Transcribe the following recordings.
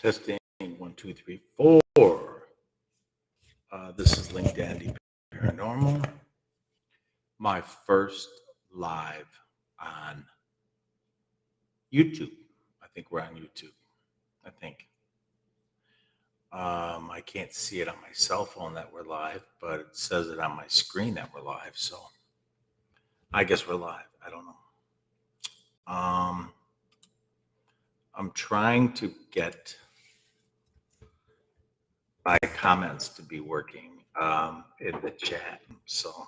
Testing 1, 2, 3, 4. This is Link Dandy Paranormal. My first live on YouTube. I think we're on YouTube. I think. I can't see it on my cell phone that we're live, but it says it on my screen that we're live. So I guess we're live. I don't know. I'm trying to get my comments to be working in the chat. So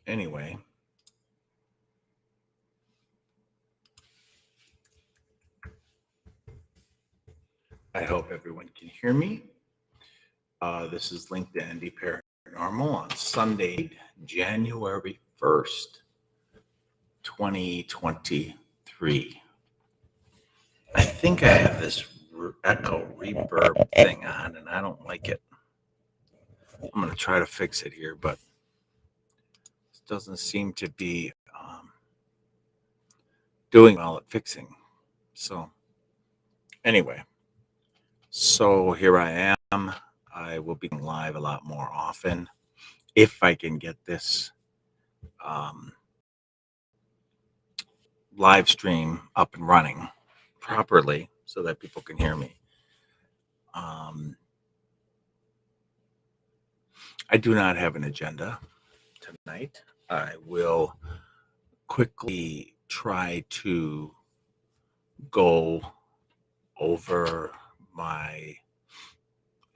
anyway, I hope everyone can hear me. This is Link Dandy Paranormal on Sunday, January 1st, 2023. I think I have this echo reverb thing on, and I don't like it. I'm going to try to fix it here, but it doesn't seem to be doing well at fixing. So anyway, so here I am. I will be live a lot more often if I can get this live stream up and running properly so that people can hear me. I do not have an agenda tonight. I will quickly try to go over my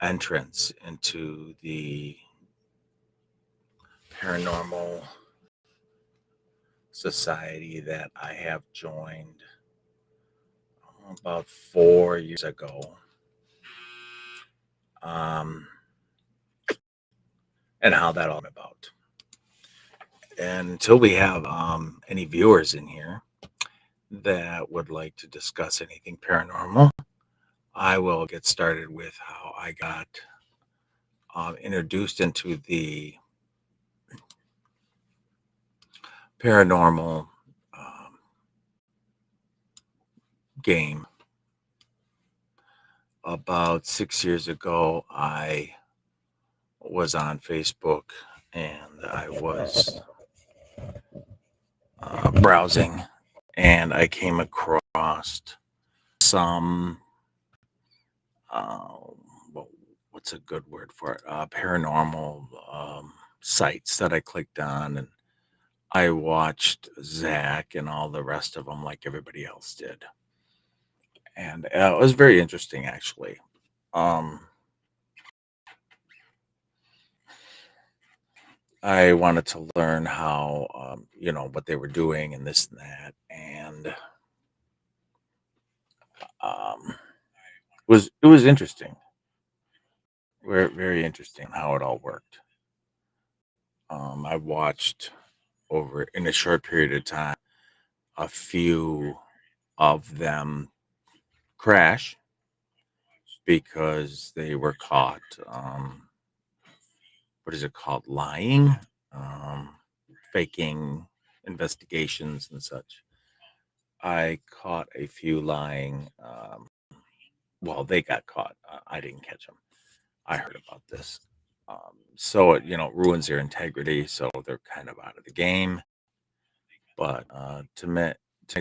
entrance into the paranormal society that I have joined about 4 years ago. And how that all came about. And until we have any viewers in here that would like to discuss anything paranormal, I will get started with how I got introduced into the paranormal game about 6 years ago. I was on Facebook and I was browsing, and I came across some what's a good word for it? Paranormal sites that I clicked on, and I watched Zach and all the rest of them like everybody else did, and it was very interesting actually. Um, I wanted to learn how what they were doing and this and that, and it was interesting, very very interesting how it all worked. I watched over in a short period of time a few of them crash because they were caught. What is it called? Lying, um, faking investigations and such. I caught a few lying. Well, they got caught. I didn't catch them. I heard about this. So it, ruins their integrity. So they're kind of out of the game. But to make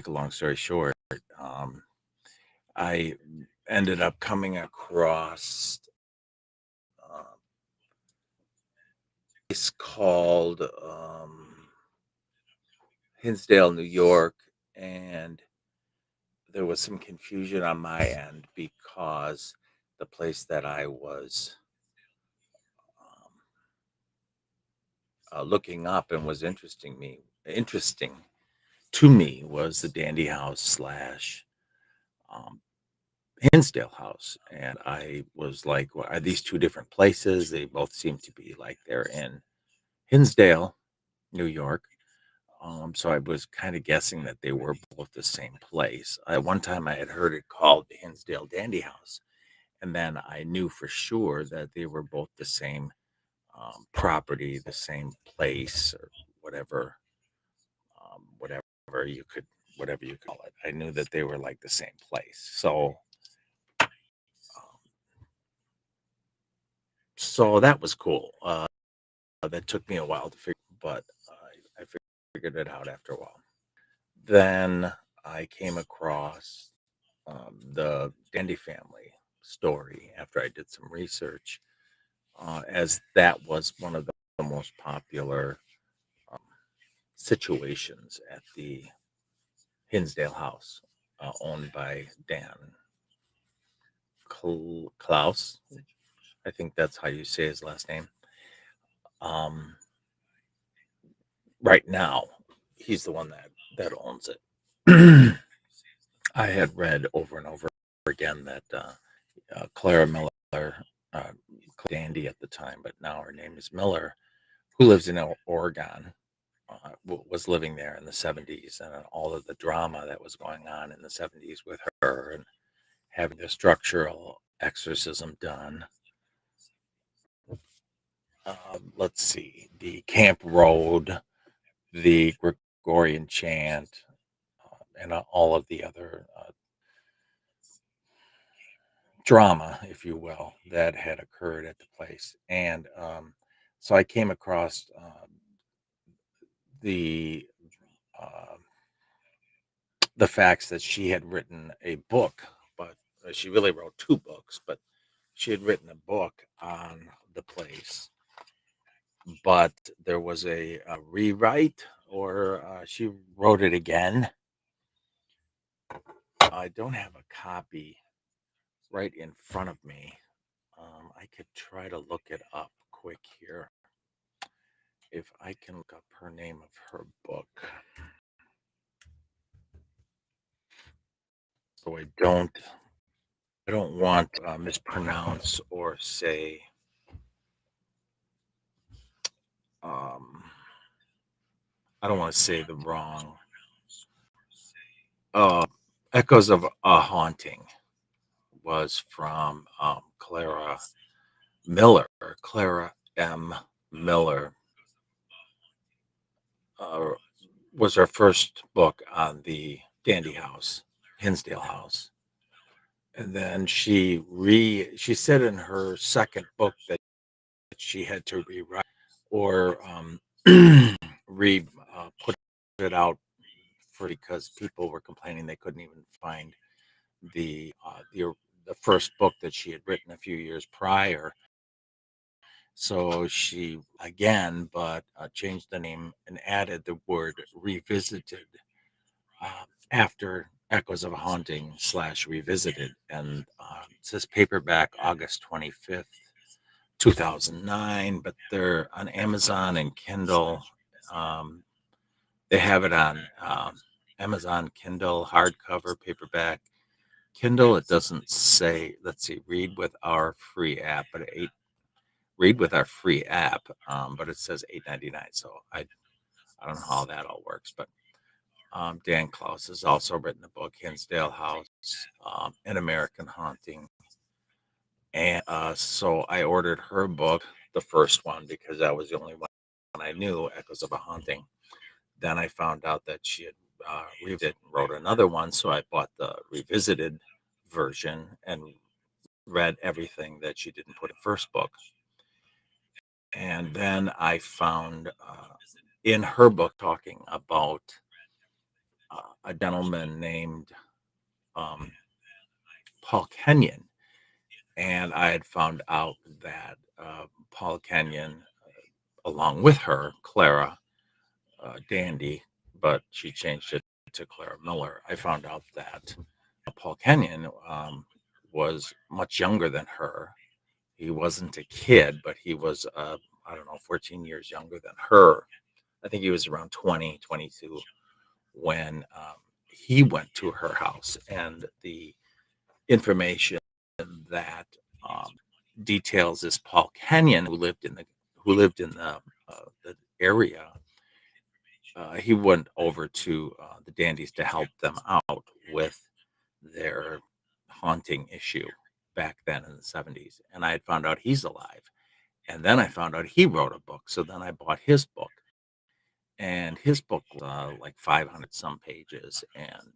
a long story short, um, I ended up coming across a place called Hinsdale, New York, and there was some confusion on my end because the place that I was um, looking up and was interesting to me was the Dandy House slash um, Hinsdale House, and I was like, "Well, are these two different places? They both seem to be like they're in Hinsdale, New York." So I was kind of guessing that they were both the same place. At one time, I had heard it called the Hinsdale Dandy House, and then I knew for sure that they were both the same property, the same place, or whatever, whatever you could, whatever you call it. I knew that they were like the same place. So that was cool. That took me a while to figure, but I figured it out after a while. Then I came across the Dendy family story after I did some research, as that was one of the most popular um, situations at the Hinsdale house, owned by Dan Klaus. I think that's how you say his last name. Um, right now, he's the one that owns it. I had read over and over again that Clara Miller, uh, Dandy at the time, but now her name is Miller, who lives in Oregon, was living there in the 70s, and all of the drama that was going on in the 70s with her and having the structural exorcism done. Let's see, the Camp Road, the Gregorian chant, and all of the other drama, if you will, that had occurred at the place. And so I came across the uh, the facts that she had written a book, but she really wrote two books, but she had written a book on the place, but there was a rewrite, or she wrote it again. I don't have a copy right in front of me. I could try to look it up quick here if I can look up her name of her book, so I don't want to mispronounce or say um, I don't want to say the wrong. Uh, Echoes of a Haunting was from Clara. Miller, Clara M. Miller, uh, was her first book on the Dandyhouse, Hinsdalehouse. And then she said in her second book that she had to rewrite or re put it out for because people were complaining they couldn't even find the the first book that she had written a few years prior. So she again, but changed the name and added the word revisited after Echoes of a Haunting / Revisited. And it says paperback August 25th, 2009, but they're on Amazon and Kindle. They have it on Amazon Kindle, hardcover, paperback. Kindle, it doesn't say, let's see, read with our free app, but read with our free app, but it says $8.99. So I don't know how that all works, but Dan Klaus has also written a book, Hinsdalehouse, An American Haunting. And so I ordered her book, the first one, because that was the only one I knew, Echoes of a Haunting. Then I found out that she had revisited and wrote another one. So I bought the revisited version and read everything that she didn't put in first book. And then I found in her book talking about a gentleman named Paul Kenyon. And I had found out that Paul Kenyon, along with her, Clara Dandy, but she changed it to Clara Miller. I found out that Paul Kenyon was much younger than her. He wasn't a kid, but he was, I don't know, 14 years younger than her. I think he was around 20, 22 when he went to her house. And the information that details is Paul Kenyon, who lived in the area. He went over to the Dandies to help them out with their haunting issue back then in the 70s. And I had found out he's alive. And then I found out he wrote a book. So then I bought his book. And his book was like 500 some pages. And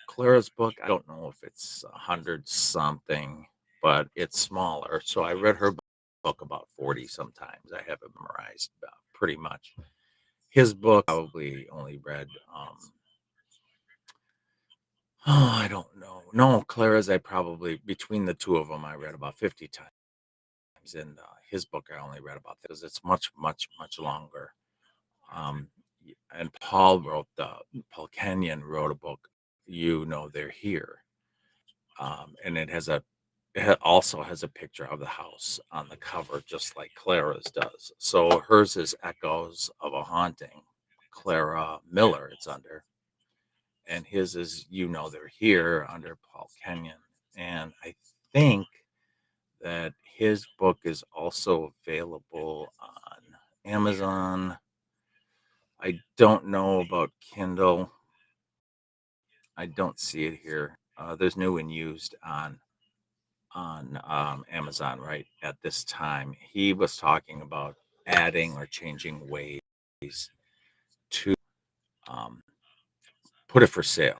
Clara's book, I don't know if it's 100 something, but it's smaller. So I read her book about 40 sometimes. I have it memorized pretty much. His book, probably only read, I don't know. No, Clara's, I probably, between the two of them, I read about 50 times. And his book, I only read about because it's much, much, much longer. And Paul Kenyon wrote a book, You Know They're Here. And it also has a picture of the house on the cover, just like Clara's does. So hers is Echoes of a Haunting, Clara Miller, it's under. And his is You Know They're Here under Paul Kenyon. And I think that his book is also available on Amazon. I don't know about Kindle. I don't see it here. There's new and used on Amazon right at this time. He was talking about adding or changing ways to um, put it for sale,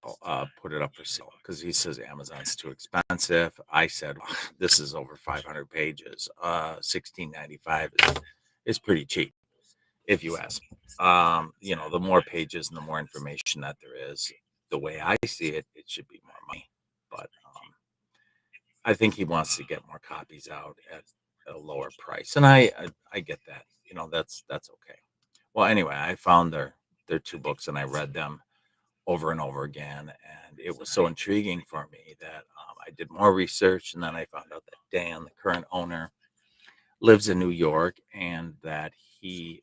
put it up for sale because he says Amazon's too expensive. I said this is over 500 pages. $16.95 is pretty cheap if you ask me. The more pages and the more information that there is, the way I see it, it should be more money. But I think he wants to get more copies out at a lower price, and I get that. That's okay. Well, anyway, I found their two books and I read them over and over again, and it was so intriguing for me that I did more research, and then I found out that Dan, the current owner, lives in New York, and that he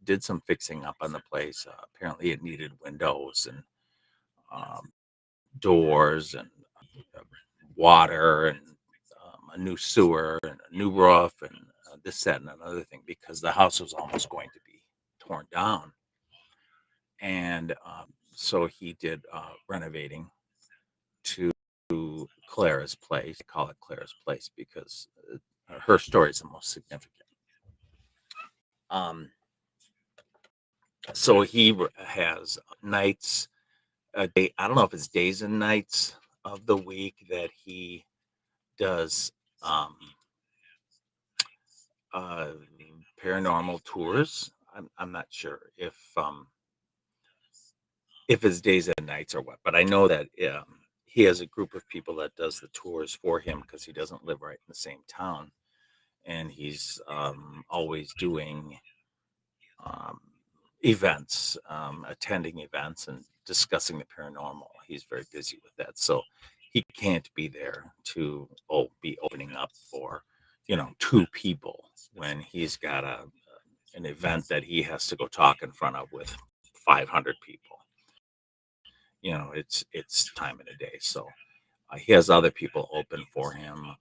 did some fixing up on the place. Apparently, it needed windows and um, doors and uh, water and a new sewer and a new roof and this, that, and another thing because the house was almost going to be torn down. And so he did renovating to to Clara's place. I call it Clara's place because her story is the most significant. Um, so he has nights, a day. I don't know if it's days and nights of the week that he does um, uh, paranormal tours. I'm not sure if it's days and nights or what, but I know that he has a group of people that does the tours for him because he doesn't live right in the same town, and he's always doing um, events, attending events, and discussing the paranormal. He's very busy with that, so he can't be there to be opening up for 2 people when he's got an event that he has to go talk in front of with 500 people. It's time in a day, so he has other people open for him.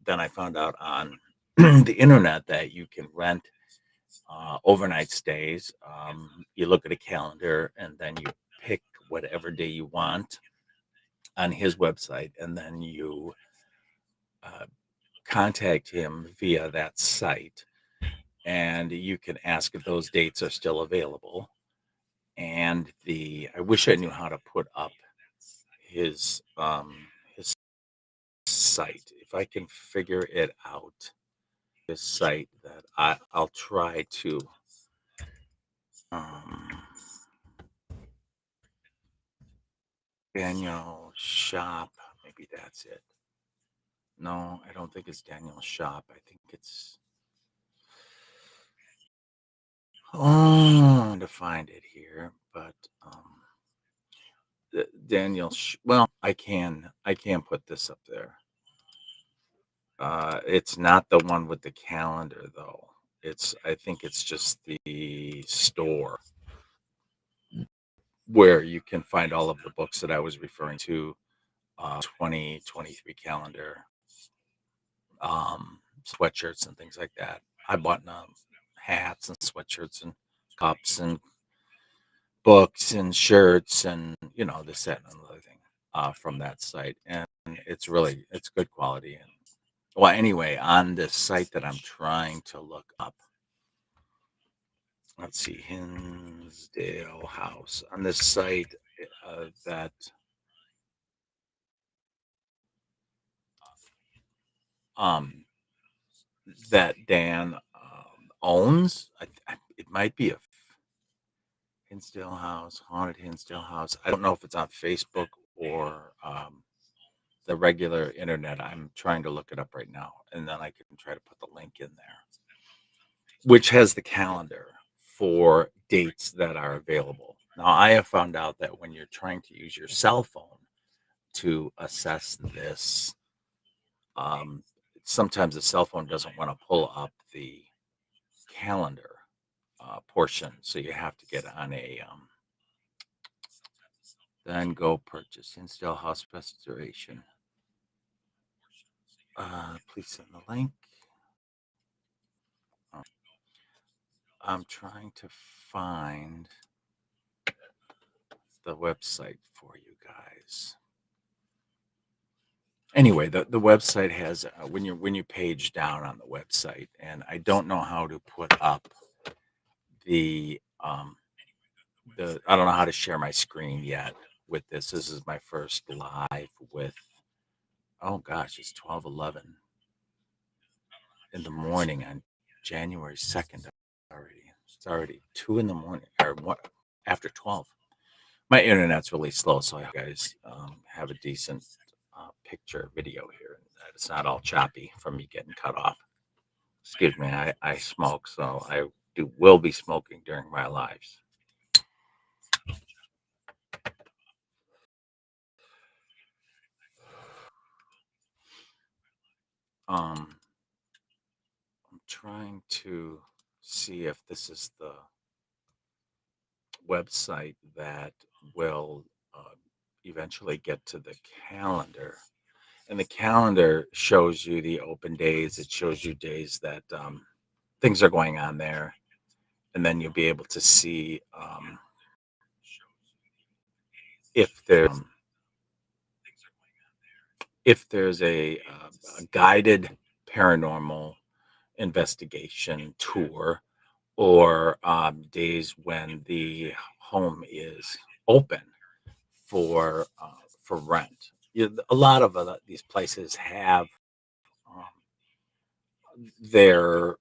Then I found out on the internet that you can rent overnight stays. You look at a calendar and then you pick whatever day you want on his website, and then you uh, contact him via that site, and you can ask if those dates are still available. And I wish I knew how to put up his site. If I can figure it out, his site that I'll try to um, Daniel Shop. Maybe that's it. No, I don't think it's Daniel Shop. I think it's to find it here, but Daniel. Well, I can put this up there. It's not the one with the calendar though. I think it's just the store where you can find all of the books that I was referring to, 2023 calendar, sweatshirts and things like that. I bought hats and sweatshirts and cups and books and shirts and this, that, and another thing from that site, and it's good quality. And well, anyway, on this site that I'm trying to look up, let's see, Hinsdale House on this site that um Dan owns. It might be a Hinsdale House, haunted Hinsdale House. I don't know if it's on Facebook or the regular internet. I'm trying to look it up right now, and then I can try to put the link in there, which has the calendar for dates that are available. Now, I have found out that when you're trying to use your cell phone to assess this, um, sometimes the cell phone doesn't want to pull up the calendar portion, so you have to get on then go purchase Hinsdale House Restoration. Please send the link. I'm trying to find the website for you guys. Anyway, the website has when you page down on the website, and I don't know how to put up the I don't know how to share my screen yet with this. This is my first live with. Oh gosh, it's 12:11 in the morning on January 2nd already. It's already 2 in the morning or what after 12. My internet's really slow, so I hope you guys have a decent picture video here. That it's not all choppy from me getting cut off. Excuse me, I smoke, so I will be smoking during my lives. I'm trying to see if this is the website that will eventually get to the calendar. And the calendar shows you the open days. It shows you days that things are going on there. And then you'll be able to see if there's if there's a guided paranormal investigation tour, or days when the home is open for rent. A lot of these places have um, their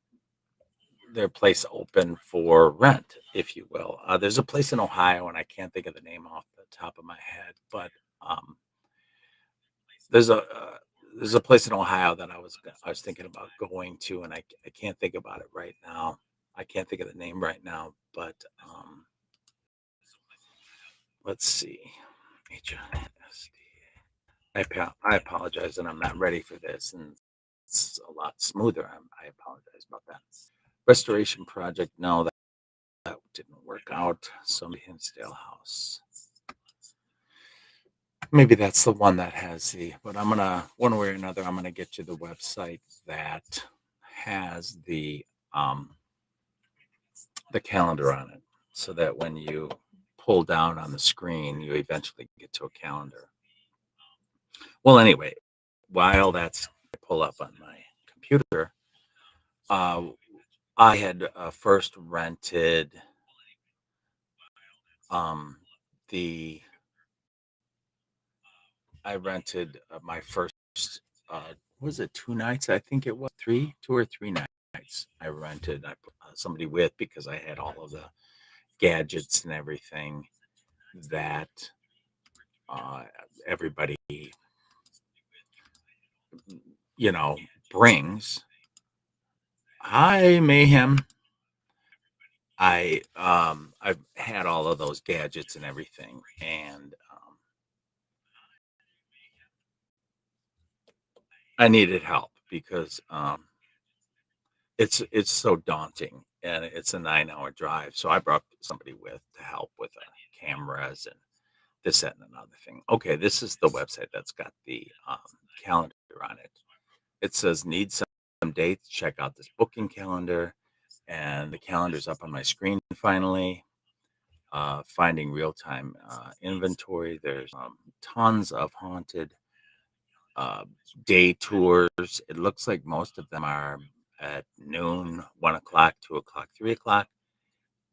their place open for rent, if you will. There's a place in Ohio, and I can't think of the name off the top of my head, but um, there's a there's a place in Ohio that I was thinking about going to, and I can't think about it right now. I can't think of the name right now, but let's see. HISD. I apologize that I'm not ready for this, and it's a lot smoother. I apologize about that. Restoration project, no, that didn't work out. So Hinsdalehouse. Maybe that's the one that has but I'm gonna, one way or another, I'm gonna get you the website that has the calendar on it, so that when you pull down on the screen, you eventually get to a calendar. Well, anyway, while that's pull up on my computer, uh, I had first rented um, the I rented my first was it 2 nights? I think it was 2 or 3 nights. I rented somebody with, because I had all of the gadgets and everything that uh, everybody brings. Hi, Mayhem. I've had all of those gadgets and everything, and I needed help because it's so daunting, and it's a 9-hour drive. So I brought somebody with to help with cameras and this, that, and another thing. Okay, this is the website that's got the calendar on it. It says need some dates. Check out this booking calendar, and the calendar's up on my screen finally. Finding real-time inventory. There's tons of haunted uh, day tours. It looks like most of them are at noon, 1 o'clock, 2 o'clock, 3 o'clock.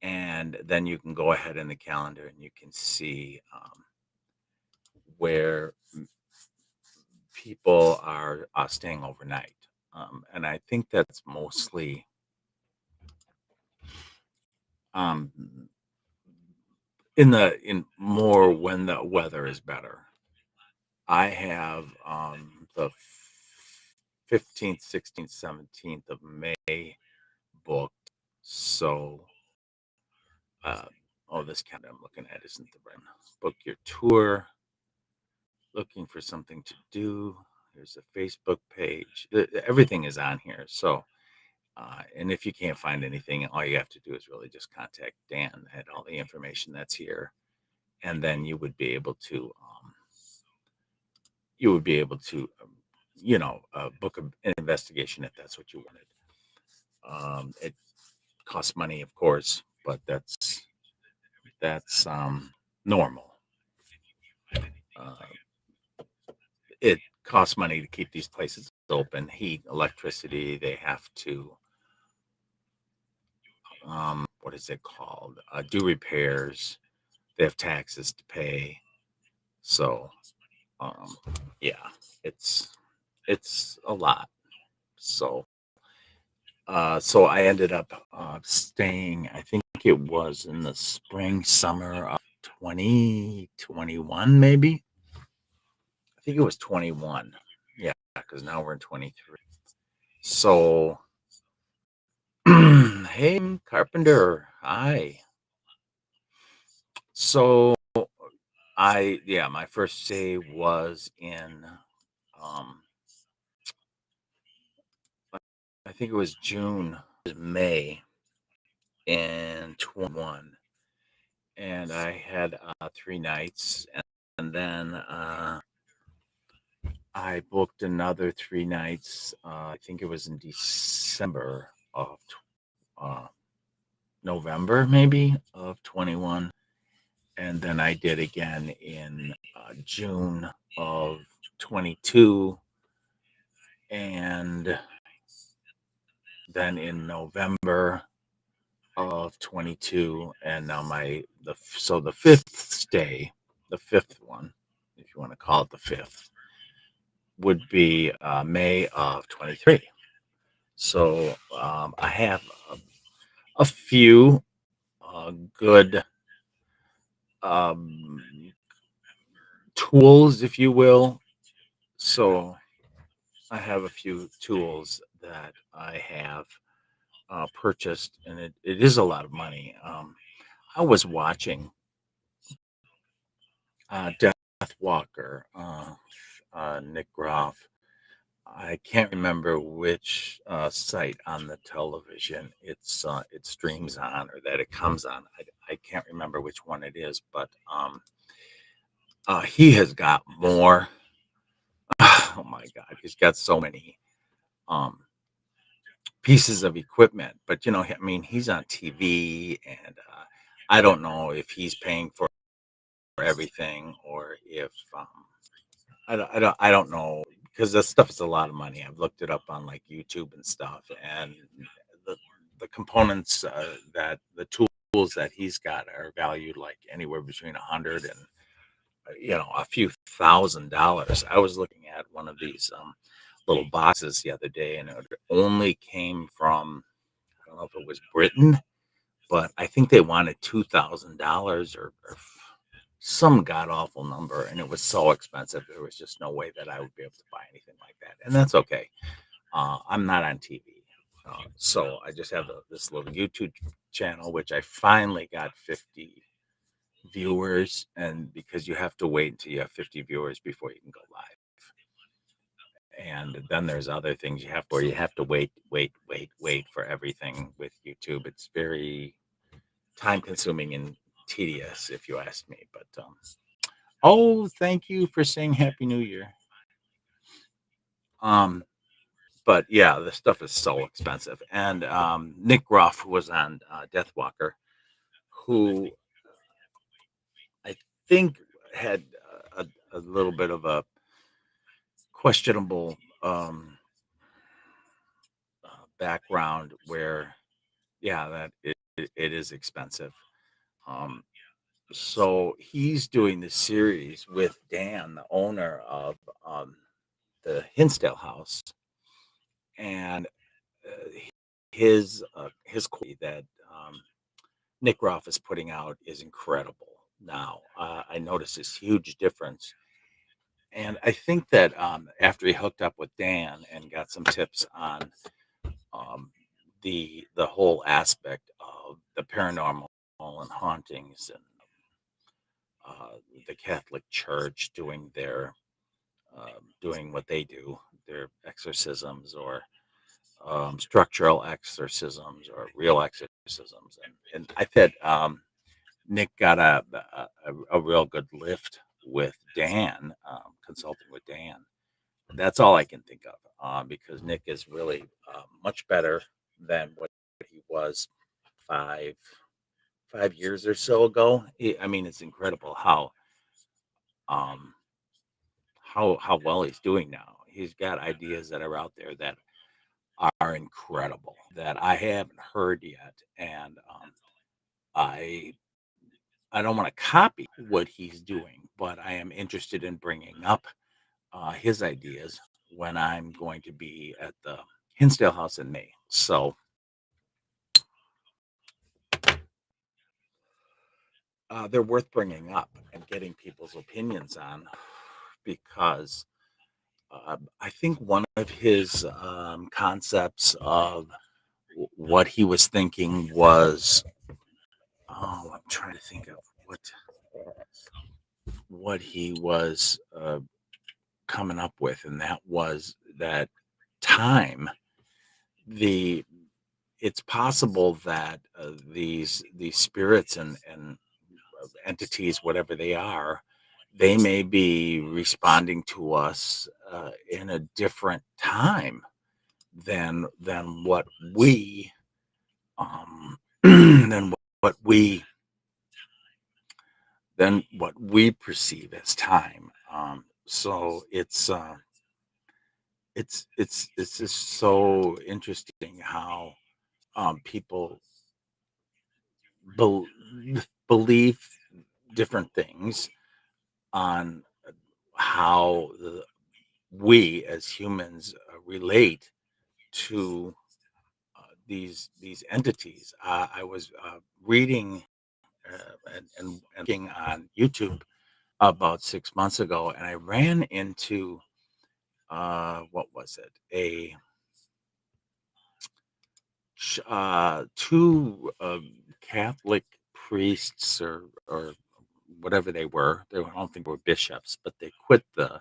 And then you can go ahead in the calendar and you can see where people are staying overnight. And I think that's mostly um, in more when the weather is better. I have the 15th, 16th, 17th of May booked. So, this calendar I'm looking at isn't the right one. Book your tour. Looking for something to do. There's a Facebook page. Everything is on here. So, and if you can't find anything, all you have to do is really just contact Dan at all the information that's here, and then you would be able to book an investigation if that's what you wanted. It costs money, of course, but that's normal. It costs money to keep these places open, heat, electricity. They have to what is it called? Do repairs. They have taxes to pay. So yeah, it's a lot. So so I ended up staying, I think it was in the spring, summer of 2021, maybe. I think it was 21. Yeah, because now we're in 23. So, hey, Carpenter. Hi. So my first stay was in, I think it was June, May in 21. And I had 3 nights, and then I booked another 3 nights. I think it was in December of November, maybe, of 21. And then I did again in June of 22, and then in November of 22, and now the fifth stay, the fifth one, if you want to call it the fifth, would be May of 23. So I have a few good um, tools, if you will. So I have a few tools that I have purchased, and it is a lot of money. I was watching Death Walker, Nick Groff. I can't remember which site on the television it streams on or that it comes on. I can't remember which one it is, but he has got more. Oh my God, he's got so many um, pieces of equipment. But I mean, he's on TV, and I don't know if he's paying for everything or if I don't know, because this stuff is a lot of money. I've looked it up on like YouTube and stuff, and the the components that the tools that he's got are valued like anywhere between 100 and a few $1,000s. I was looking at one of these little boxes the other day, and it only came from, I don't know if it was Britain, but I think they wanted $2,000 or some god awful number, and it was so expensive. There was just no way that I would be able to buy anything like that, and that's okay. I'm not on TV, so I just have this little YouTube channel, which I finally got 50 viewers, and because you have to wait until you have 50 viewers before you can go live. And then there's other things where you have to wait for everything with YouTube. It's very time consuming and tedious, if you ask me. But oh, thank you for saying Happy New Year. But yeah, the stuff is so expensive. And Nick Groff, who was on Death Walker, who I think had a little bit of a questionable background where, yeah, that it is expensive. Um, so he's doing this series with Dan, the owner of the Hinsdalehouse, and uh, his quality that Nick Groff is putting out is incredible. Now I noticed this huge difference, and I think that after he hooked up with Dan and got some tips on um, the whole aspect of the paranormal and hauntings and uh, the Catholic Church doing what they do, their exorcisms or structural exorcisms or real exorcisms, and I think Nick got a real good lift with Dan, consulting with Dan. That's all I can think of, because Nick is really much better than what he was five 5 years or so ago. I mean, it's incredible um, how well he's doing now. He's got ideas that are out there that are incredible that I haven't heard yet, and I I don't want to copy what he's doing, but I am interested in bringing up his ideas when I'm going to be at the Hinsdale House in May. So they're worth bringing up and getting people's opinions on because I think one of his concepts of what he was thinking was, oh, I'm trying to think of what he was coming up with, and that was that time. The It's possible that these spirits and entities, whatever they are, they may be responding to us in a different time than what we than what we perceive as time. So it's just so interesting how people bel believe different things on how we as humans relate to these entities. I was reading and looking on YouTube about 6 months ago, and I ran into what was it? Two Catholic priests or whatever they were. I don't think they were bishops, but they quit uh,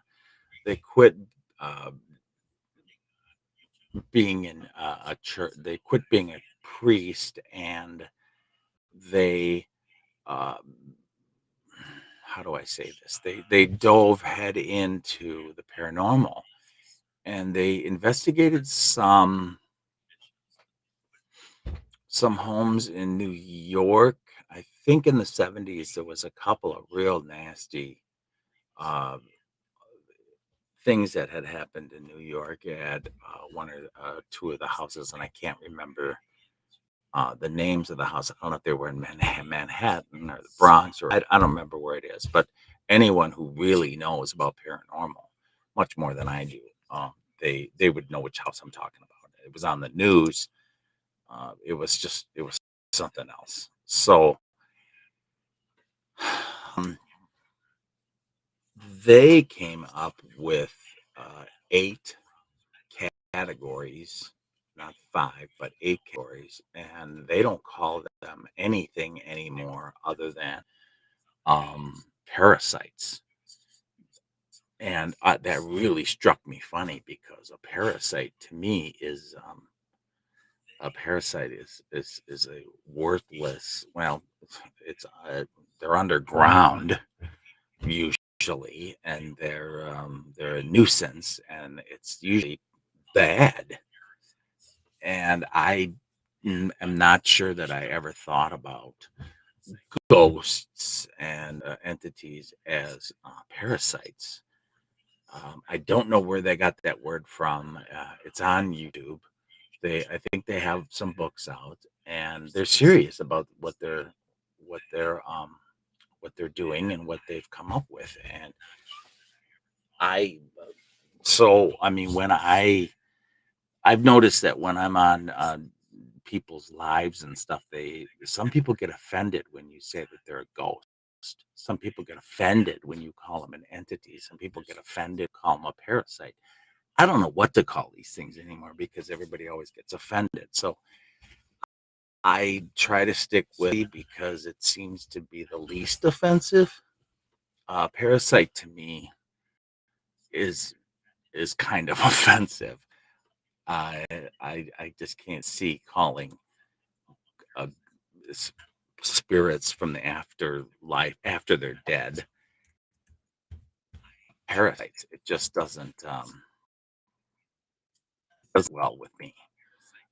being in a church. They quit being a priest, and they uh, how do I say this? They dove head into the paranormal, and they investigated some homes in New York. I think in the 70s there was a couple of real nasty uh, things that had happened in New York at one or two of the houses, and I can't remember the names of the house. I don't know if they were in Manhattan or the Bronx, or I don't remember where it is. But anyone who really knows about paranormal, much more than I do, they would know which house I'm talking about. It was on the news. It was something else. So um, they came up with eight categories, not five, but eight categories, and they don't call them anything anymore other than parasites. And that really struck me funny because a parasite to me is a parasite is a worthless. Well, it's they're underground usually, and they're a nuisance, and it's usually bad. And am not sure that I ever thought about ghosts and entities as parasites. I don't know where they got that word from. It's on YouTube. I think they have some books out, and they're serious about what they're um, what they're doing and what they've come up with. And I, I mean, I've noticed that when I'm on people's lives and stuff, some people get offended when you say that they're a ghost. Some people get offended when you call them an entity. Some people get offended, call them a parasite. I don't know what to call these things anymore because everybody always gets offended. So I try to stick with it because it seems to be the least offensive. Parasite to me is is kind of offensive. I I just can't see calling uh, s- spirits from the afterlife after they're dead parasites. It just does well with me.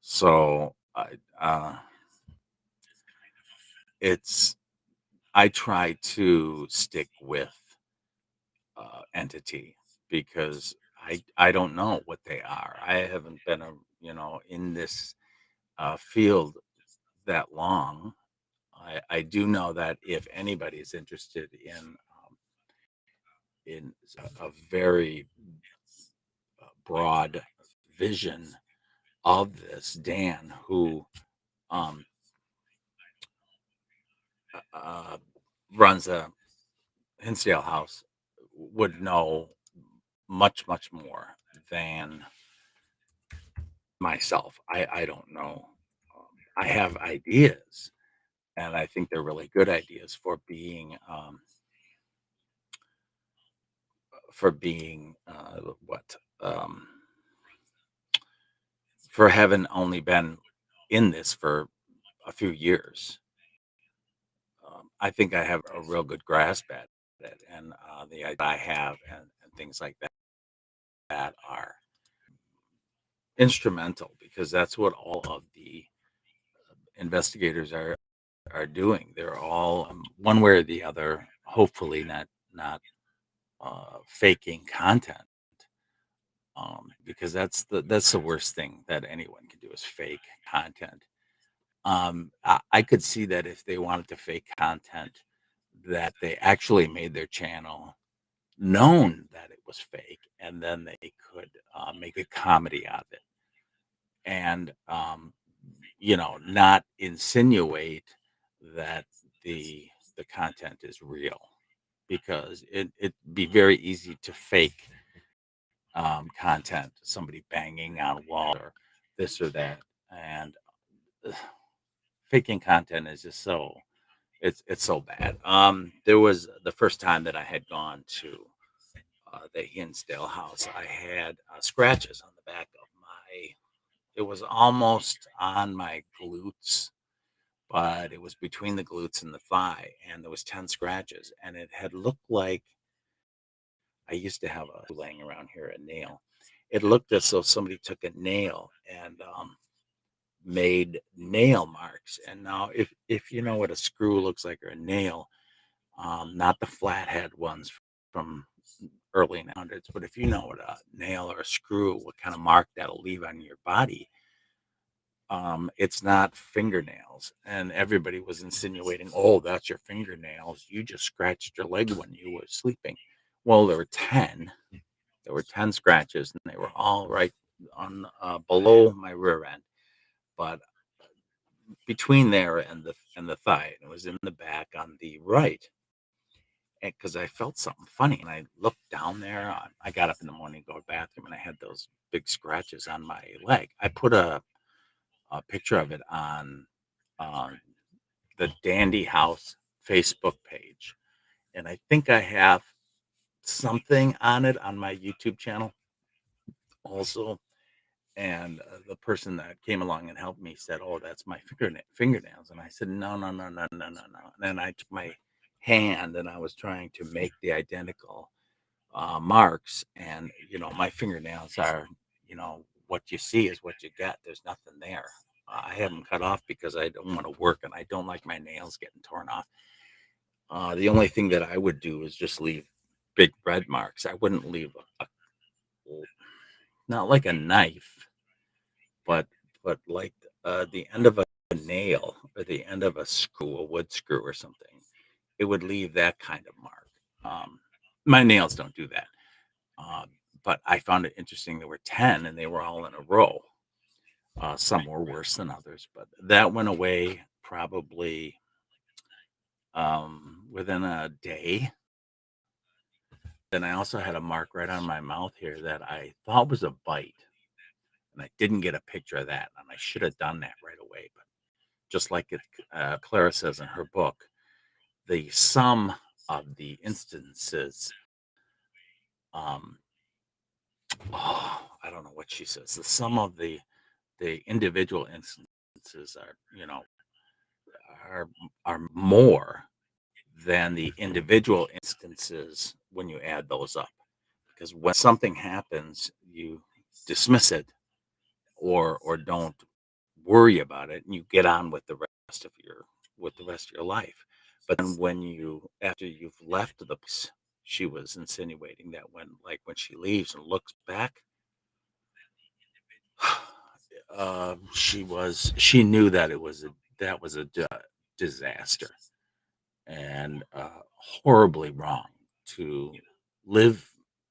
So it's I try to stick with entity because I don't know what they are. I haven't been in this field that long. I do know that if anybody is interested in a very broad vision of this, Dan, who um, uh, runs a Hinsdalehouse, would know much more than myself. I don't know. I have ideas, and I think they're really good ideas for being what for having only been in this for a few years. I think I have a real good grasp at it, and the idea I have and things like that are instrumental because that's what all of the investigators are doing. They're all one way or the other. Hopefully, not faking content, because that's the worst thing that anyone can do is fake content. I could see that if they wanted to fake content, that they actually made their channel known that it was fake, and then they could make a comedy out of it, and not insinuate that the the content is real, because it'd be very easy to fake content, somebody banging on a wall or this or that, and ugh, faking content is just it's so bad. There was the first time that I had gone to the Hinsdale house, I had scratches on the back of my. It was almost on my glutes, but it was between the glutes and the thigh, and there was 10 scratches, and it had looked like I used to have a laying around here, a nail. It looked as though somebody took a nail and made nail marks. And now, if you know what a screw looks like or a nail, not the flathead ones from early 900s, but if you know what a nail or a screw, what kind of mark that'll leave on your body, it's not fingernails. And everybody was insinuating, oh, that's your fingernails. You just scratched your leg when you were sleeping. Well, there were 10. There were 10 scratches, and they were all right on below my rear end, but between there and the thigh. And it was in the back on the right. And because I felt something funny, and I looked down there. I got up in the morning, to go to the bathroom, and I had those big scratches on my leg. I put a picture of it on uh, the dandyhouse Facebook page, and I think I have something on it on my YouTube channel also. And the person that came along and helped me said, "Oh, that's my fingernails." And I said, "No, no, no, no, no, no, no." And then I took my hand and I was trying to make the identical marks. And my fingernails are, what you see is what you get. There's nothing there. I have them cut off because I don't want to work, and I don't like my nails getting torn off. The only thing that I would do is just leave big red marks. I wouldn't leave not like a knife, but like the end of a nail or the end of a screw, a wood screw or something. It would leave that kind of mark. My nails don't do that. Um, but I found it interesting. There were 10, and they were all in a row. Some were worse than others, but that went away probably within a day. Then I also had a mark right on my mouth here that I thought was a bite, and I didn't get a picture of that, and I should have done that right away. But just like Clara says in her book, the sum of the instances, um, I don't know what she says, the sum of the individual instances are are more than the individual instances when you add those up. Because when something happens, you dismiss it or don't worry about it, and you get on with the rest of your life. But then when after you've left the place, she was insinuating that when she leaves and looks back, she knew that that was a disaster, and horribly wrong to live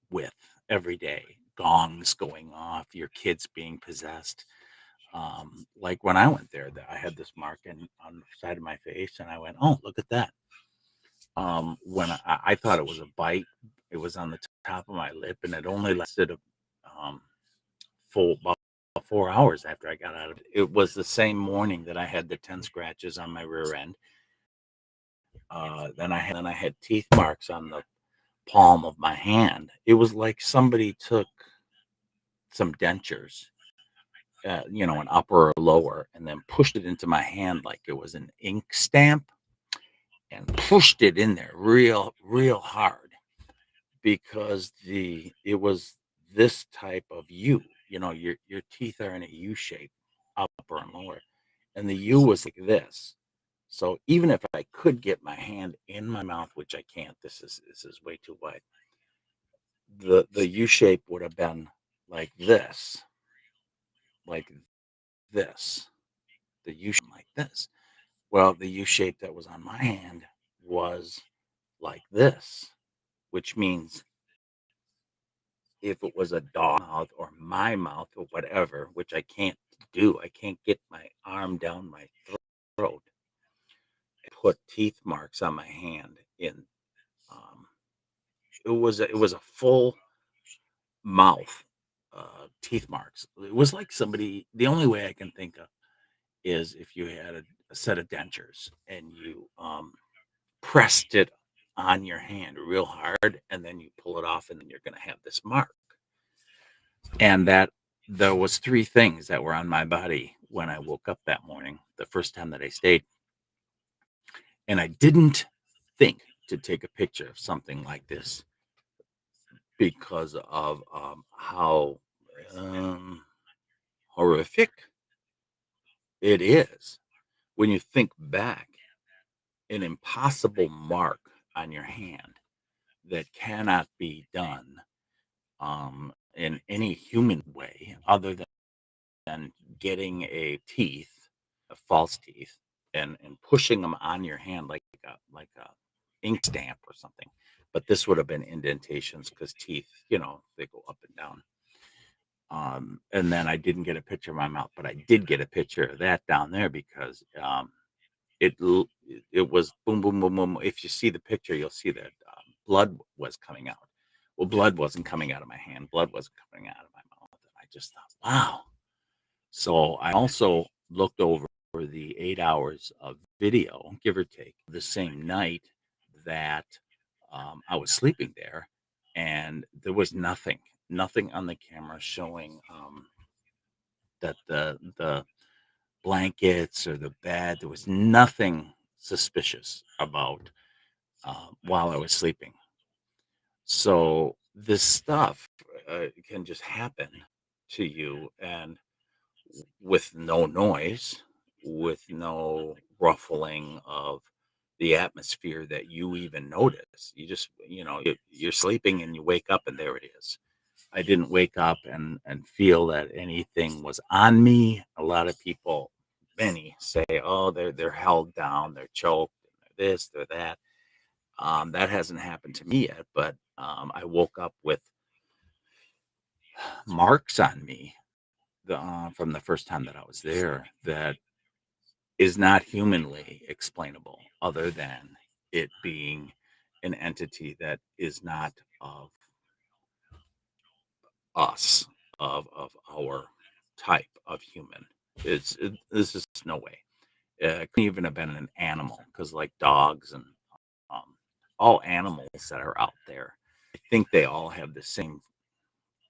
with every day. Gongs going off, your kids being possessed. Like when I went there, I had this mark on the side of my face, and I went, "Oh, look at that." When I thought it was a bite, it was on the top of my lip, and it only lasted a full about 4 hours after I got out of it. It was the same morning that I had the 10 scratches on my rear end. Then I had teeth marks on the palm of my hand. It was like somebody took some dentures, an upper or lower, and then pushed it into my hand like it was an ink stamp, and pushed it in there real, real hard, because it was this type of U. Your teeth are in a U shape, upper and lower, and the U was like this. So even if I could get my hand in my mouth, which I can't, this is way too wide. The U shape would have been like this, like this. The U shape like this. Well, the U shape that was on my hand was like this, which means if it was a dog mouth or my mouth or whatever, which I can't do, I can't get my arm down my throat, put teeth marks on my hand in um it was a full mouth, teeth marks. It was like somebody, the only way I can think of is if you had a set of dentures and you pressed it on your hand real hard and then you pull it off and then you're going to have this mark. And that there was three things that were on my body when I woke up that morning, the first time that I stayed. And I didn't think to take a picture of something like this because of how um, horrific it is when you think back, an impossible mark on your hand that cannot be done in any human way other than getting a teeth, a false teeth, and pushing them on your hand like a ink stamp or something. But this would have been indentations because teeth, they go up and down. And then I didn't get a picture of my mouth, but I did get a picture of that down there because it was boom, boom, boom, boom. If you see the picture, you'll see that blood was coming out. Well, blood wasn't coming out of my hand. Blood wasn't coming out of my mouth. And I just thought, wow. So I also looked over the 8 hours of video, give or take, the same night that I was sleeping there, and there was nothing on the camera showing that the blankets or the bed. There was nothing suspicious about while I was sleeping. So this stuff can just happen to you, and with no noise, with no ruffling of the atmosphere that you even notice. You just, you're sleeping and you wake up and there it is. I didn't wake up and feel that anything was on me. A lot of people, many say, "Oh, they're held down, they're choked, they're this, they're that." That hasn't happened to me yet, but I woke up with marks on me from the first time that I was there that is not humanly explainable, other than it being an entity that is not of us, of our type of human. This is no way. It couldn't even have been an animal because, like dogs and um, all animals that are out there, I think they all have the same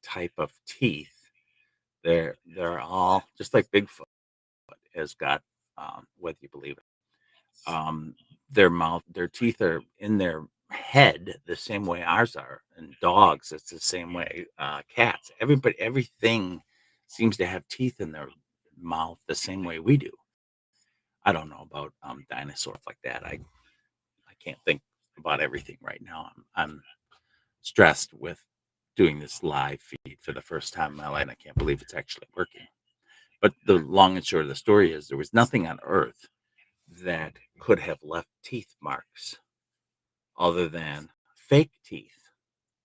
type of teeth. They're all just like Bigfoot has got, whether you believe it. Their mouth, their teeth are in their head the same way ours are, and dogs, it's the same way. Cats, everything seems to have teeth in their mouth the same way we do. I don't know about dinosaurs like that. I can't think about everything right now. I'm stressed with doing this live feed for the first time in my life, and I can't believe it's actually working. But the long and short of the story is there was nothing on Earth that could have left teeth marks other than fake teeth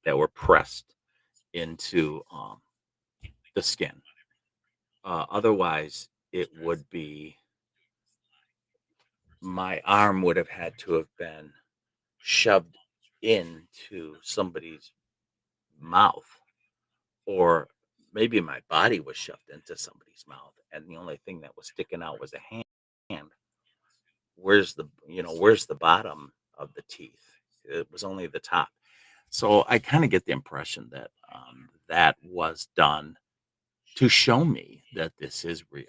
that were pressed into the skin. Otherwise, it would be my arm would have had to have been shoved into somebody's mouth, or maybe my body was shoved into somebody's mouth, and the only thing that was sticking out was a hand. Where's the bottom of the teeth? It was only the top. So I kind of get the impression that that was done to show me that this is real.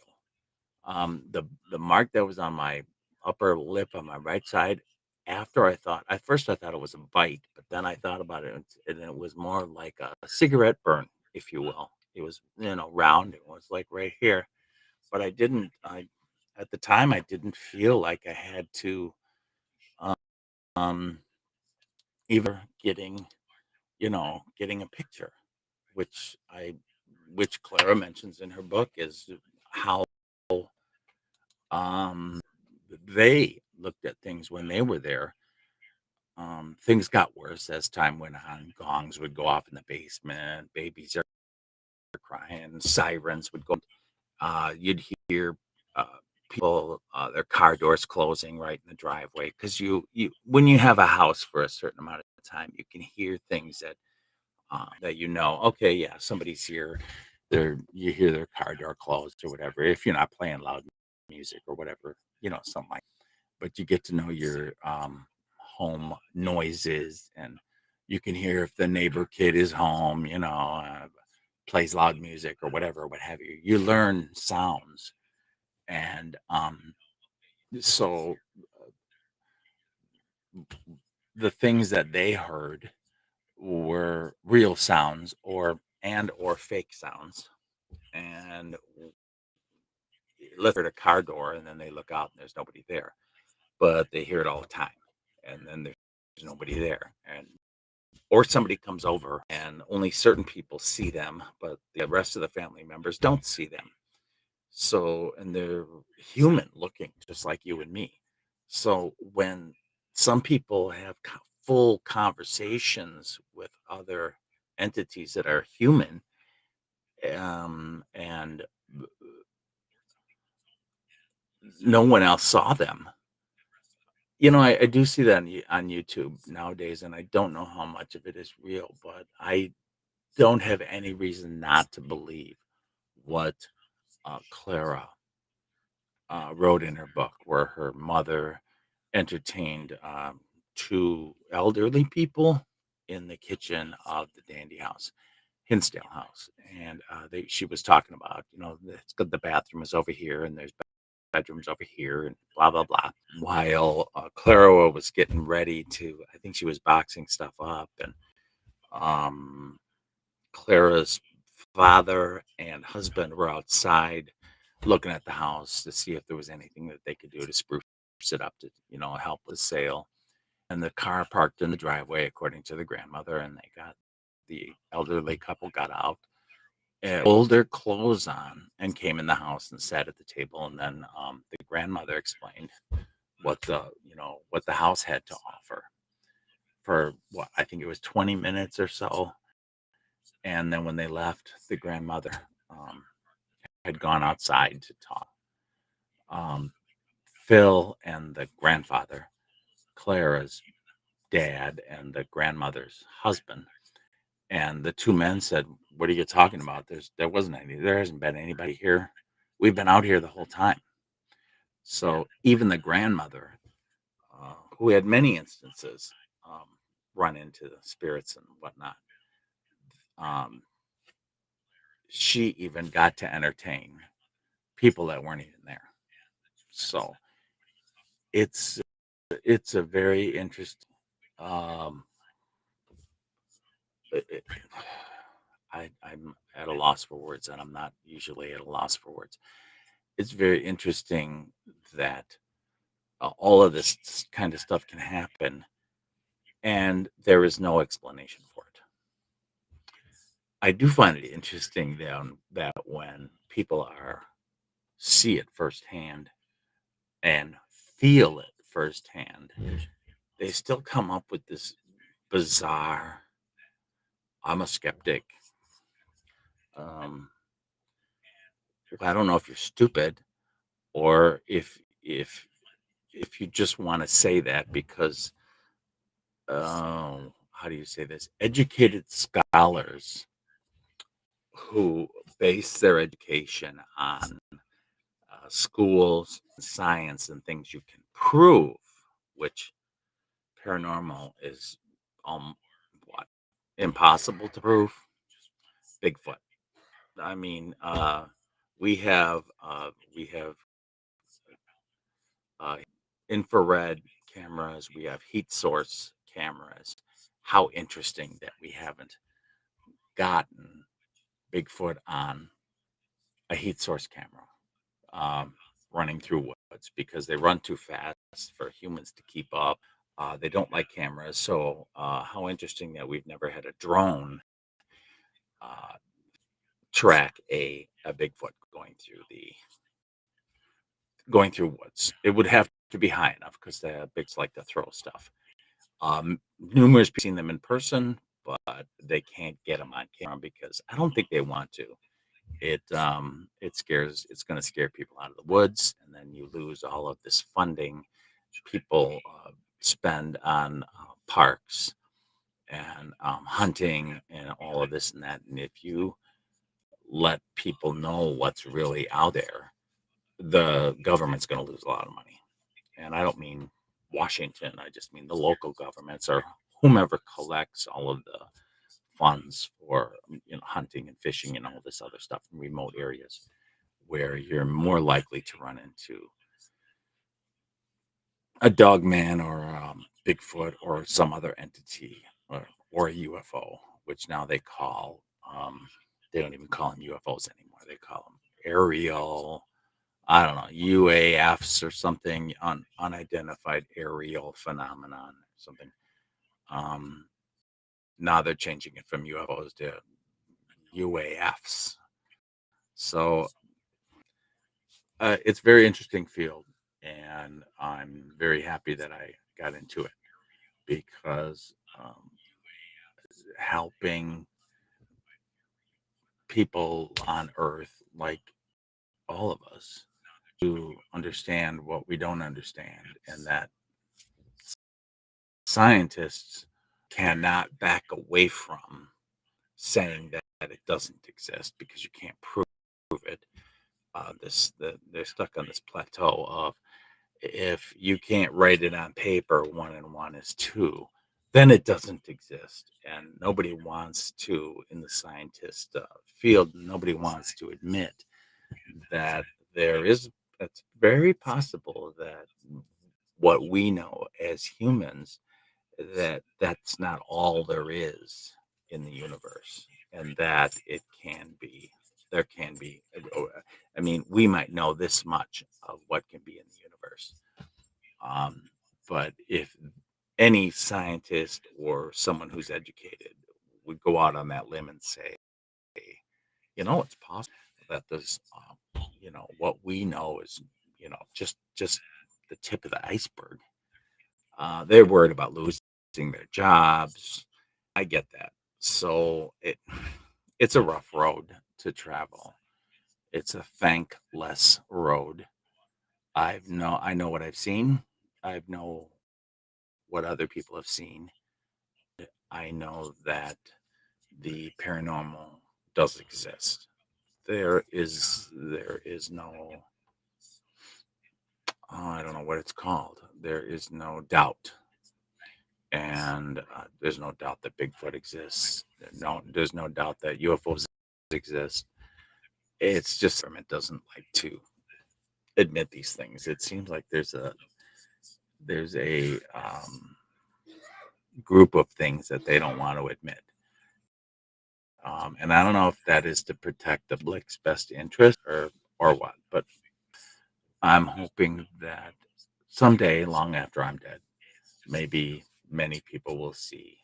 The mark that was on my upper lip on my right side, after at first I thought it was a bite, but then I thought about it, and it was more like a cigarette burn, if you will. It was, round. It was like right here, but I didn't. I At the time I didn't feel like I had to um, either getting getting a picture, which which Clara mentions in her book is how um they looked at things when they were there. Things got worse as time went on. Gongs would go off in the basement, babies are crying, sirens would go. You'd hear uh, people, their car doors closing right in the driveway because you when you have a house for a certain amount of time, you can hear things that okay, yeah, somebody's here. You hear their car door closed or whatever. If you're not playing loud music or whatever, something like. But you get to know your home noises, and you can hear if the neighbor kid is home. Plays loud music or whatever, what have you. You learn sounds, and so the things that they heard were real sounds or fake sounds. And let's hear a car door, and then they look out and there's nobody there, but they hear it all the time, and then there's nobody there, and or somebody comes over and only certain people see them, but the rest of the family members don't see them. So, and they're human looking, just like you and me. So, when some people have full conversations with other entities that are human, and no one else saw them, I do see that on YouTube nowadays, and I don't know how much of it is real, but I don't have any reason not to believe what Clara wrote in her book, where her mother entertained two elderly people in the kitchen of the Dandy House, Hinsdalehouse, and she was talking about, the bathroom is over here, and there's bedrooms over here, and blah blah blah. While Clara was getting ready to, I think she was boxing stuff up, and um, Clara's father and husband were outside looking at the house to see if there was anything that they could do to spruce it up to, help with sale. And the car parked in the driveway, according to the grandmother, and the elderly couple got out and pulled their clothes on and came in the house and sat at the table. And then the grandmother explained what the house had to offer for what I think it was 20 minutes or so. And then when they left, the grandmother um, had gone outside to talk. Um, Phil and the grandfather, Clara's dad, and the grandmother's husband, and the two men said, "What are you talking about? There hasn't been anybody here. We've been out here the whole time." So even the grandmother, who had many instances run into the spirits and whatnot, um, she even got to entertain people that weren't even there. So it's it's a very interesting. Um, it- I'm at a loss for words, and I'm not usually at a loss for words. It's very interesting that all of this kind of stuff can happen, and there is no explanation for it. I do find it interesting, then, that when people see it firsthand and feel it firsthand, they still come up with this bizarre. I'm a skeptic. Um, I don't know if you're stupid or if you just want to say that because how do you say this? Educated scholars who base their education on schools, science, and things you can prove, which paranormal is what impossible to prove. Bigfoot. I mean, we have uh, infrared cameras, we have heat source cameras. How interesting that we haven't gotten Bigfoot on a heat source camera um, running through woods because they run too fast for humans to keep up. They don't like cameras. So how interesting that we've never had a drone uh, track a Bigfoot going through woods. It would have to be high enough because the bigs like to throw stuff. Numerous people seen them in person, but they can't get them on camera because I don't think they want to. It's going to scare people out of the woods, and then you lose all of this funding people spend on parks and hunting and all of this and that. And if you let people know what's really out there, the government's going to lose a lot of money. And I don't mean Washington, I just mean the local governments or whomever collects all of the funds for hunting and fishing and all this other stuff in remote areas where you're more likely to run into a dog man or Bigfoot or some other entity or a UFO, which now they don't even call them UFOs anymore. They call them aerial, I don't know, UAFs or something, unidentified aerial phenomenon or something. Now they're changing it from UFOs to UAFs. So it's a very interesting field, and I'm very happy that I got into it because helping people on Earth, like all of us, to understand what we don't understand, and that scientists cannot back away from saying that it doesn't exist because you can't prove it. They're stuck on this plateau of if you can't write it on paper, 1 and 1 is 2, then it doesn't exist. And nobody wants to, in the scientist field, nobody wants to admit that it's very possible that what we know as humans, that's not all there is in the universe, and that there can be, I mean, we might know this much of what can be in the universe. Um, but if any scientist or someone who's educated would go out on that limb and say, it's possible that this, what we know is, just the tip of the iceberg. They're worried about losing their jobs. I get that. So it's a rough road to travel. It's a thankless road. I know what I've seen. I know what other people have seen. I know that the paranormal does exist. There is no, I don't know what it's called. There is no doubt, and there's no doubt that Bigfoot exists. There's no doubt that UFOs exist. It's just government doesn't like to admit these things. It seems like there's a group of things that they don't want to admit. And I don't know if that is to protect the public's best interest or what, but I'm hoping that someday, long after I'm dead, maybe many people will see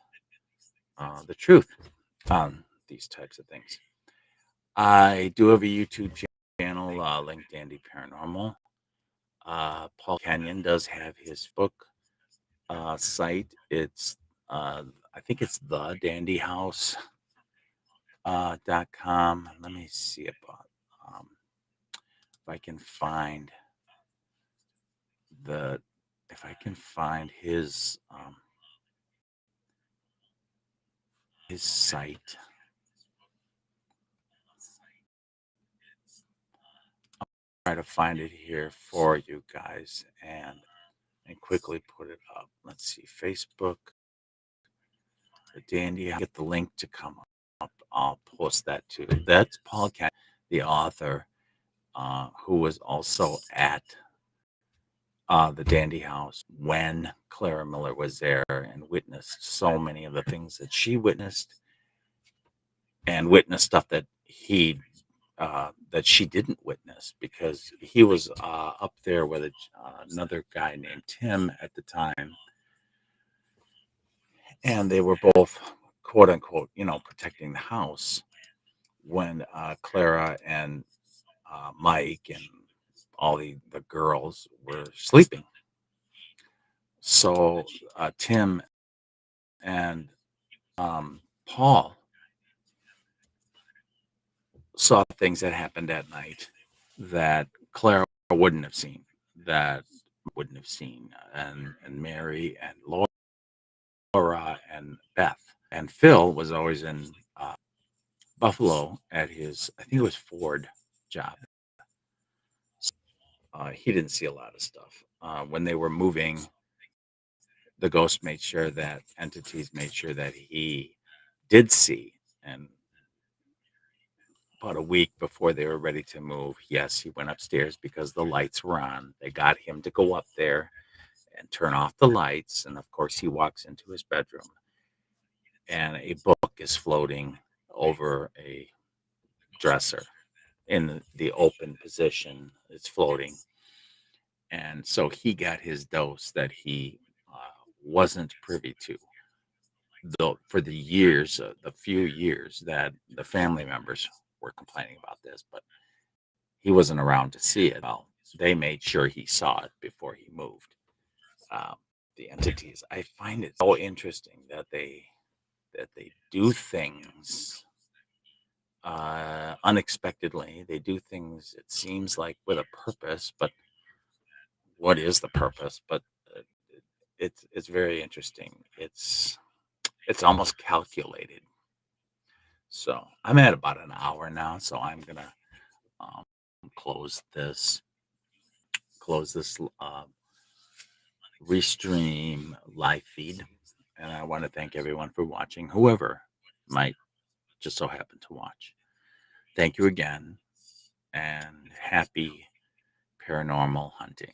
the truth on these types of things. I do have a YouTube channel linked Dandy Paranormal. Paul Kenyon does have his book site. It's I think it's the dandyhouse .com. Let me see if I can find the if I can find his site. Try to find it here for you guys and quickly put it up. Let's see, Facebook, the Dandy. I'll get the link to come up. I'll post that too. That's Paul Kenyon, the author, who was also at the Dandy House when Clara Miller was there and witnessed so many of the things that she witnessed and witnessed stuff that that she didn't witness because he was up there with another guy named Tim at the time, and they were both quote unquote, protecting the house when Clara and Mike and all the girls were sleeping. So Tim and Paul saw things that happened at night that Clara wouldn't have seen, that wouldn't have seen, and Mary and Laura and Beth and Phil was always in Buffalo at his, I think it was Ford job. He didn't see a lot of stuff. When they were moving, the ghost made sure that entities made sure that he did see. And about a week before they were ready to move, yes, he went upstairs because the lights were on. They got him to go up there and turn off the lights. And of course, he walks into his bedroom and a book is floating over a dresser in the open position. It's floating. And so he got his dose that he wasn't privy to, though, for the few years that the family members were complaining about this, but he wasn't around to see it. Well, they made sure he saw it before he moved. Um, the entities. I find it so interesting that they do things unexpectedly. They do things, it seems like, with a purpose, but what is the purpose? But uh, it's very interesting. It's almost calculated. So I'm at about an hour now, so I'm gonna um, close this close this Restream live feed, and I want to thank everyone for watching, whoever might just so happen to watch. Thank you again, and happy paranormal hunting.